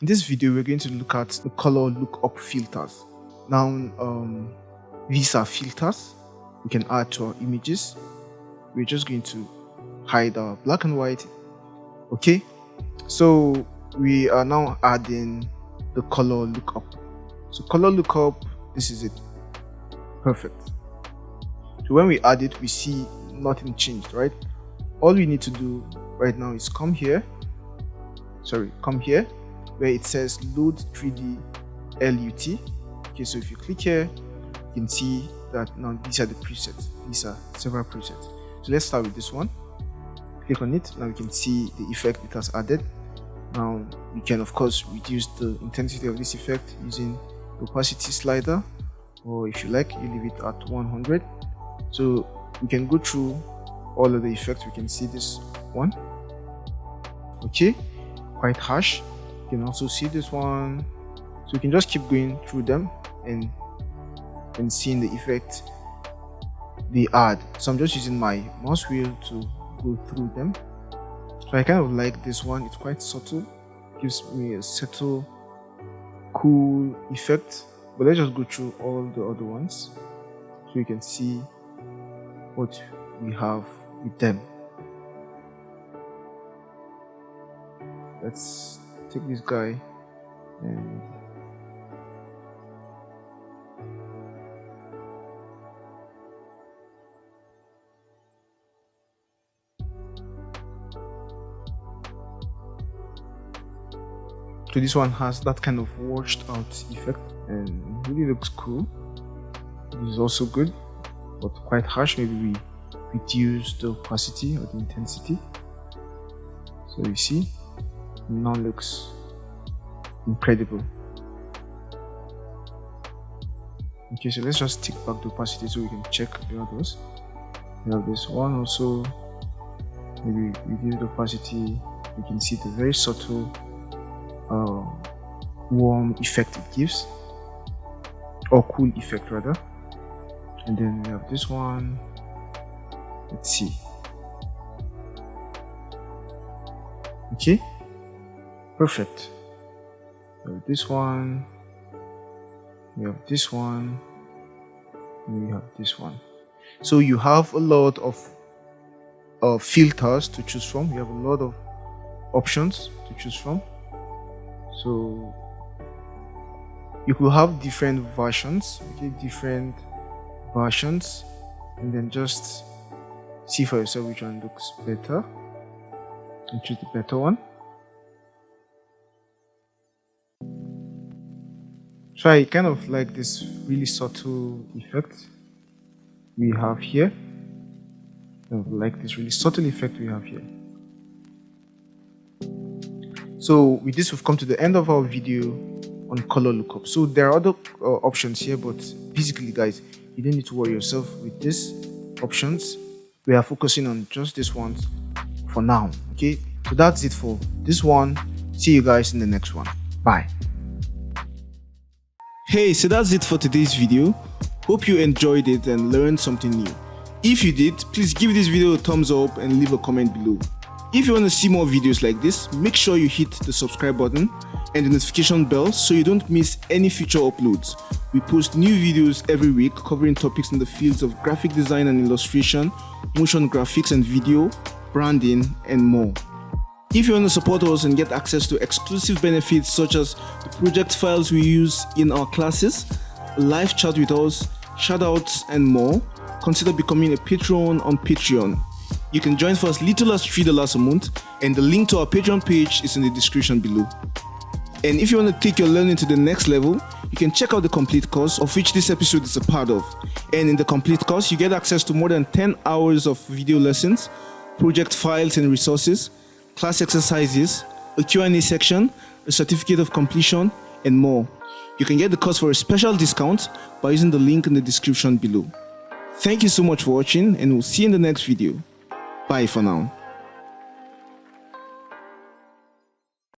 In this video, we're going to look at the color lookup filters. Now, these are filters we can add to our images. We're just going to hide our black and white. Okay, so we are now adding the color lookup. So color lookup, this is it. Perfect. So when we add it, we see nothing changed, right? All we need to do right now is come here where it says load 3D LUT. Okay, so if you click here, you can see that now these are the presets. These are several presets. So let's start with this one. Click on it. Now we can see the effect it has added. Now we can of course reduce the intensity of this effect using the opacity slider, or if you like, you leave it at 100. So we can go through all of the effects. We can see this one. Okay, quite harsh. You can also see this one. So we can just keep going through them and seeing the effect they add. So I'm just using my mouse wheel to go through them. So I kind of like this one. It's quite subtle, gives me a subtle cool effect. But let's just go through all the other ones so you can see what we have with them. Let's take this guy and so this one has that kind of washed out effect and really looks cool. This is also good, but quite harsh. Maybe we reduce the opacity or the intensity. So you see, it now looks incredible. Okay, so let's just take back the opacity so we can check the others. We have this one also. Maybe reduce the opacity. You can see the very subtle warm effect it gives, or cool effect rather. And then we have this one. Let's see. Okay, perfect. We have this one, we have this one, and we have this one. So you have a lot of filters to choose from. You have a lot of options to choose from. So you could have different versions, okay, and then just see for yourself which one looks better and choose the better one. So I kind of like this really subtle effect we have here. I like this really subtle effect we have here. So with this, we've come to the end of our video on color lookup. So there are other options here, but basically guys, you don't need to worry yourself with these options. We are focusing on just this one for now. Okay, so that's it for this one. See you guys in the next one. Bye. Hey, so that's it for today's video. Hope you enjoyed it and learned something new. If you did, please give this video a thumbs up and leave a comment below. If you want to see more videos like this, make sure you hit the subscribe button and the notification bell so you don't miss any future uploads. We post new videos every week covering topics in the fields of graphic design and illustration, motion graphics and video, branding, and more. If you want to support us and get access to exclusive benefits such as the project files we use in our classes, a live chat with us, shoutouts, and more, consider becoming a patron on Patreon. You can join for as little as $3 a month, and the link to our Patreon page is in the description below. And if you want to take your learning to the next level, you can check out the complete course, of which this episode is a part of. And in the complete course, you get access to more than 10 hours of video lessons, project files and resources, class exercises, a Q&A section, a certificate of completion, and more. You can get the course for a special discount by using the link in the description below. Thank you so much for watching, and we'll see you in the next video. Bye for now.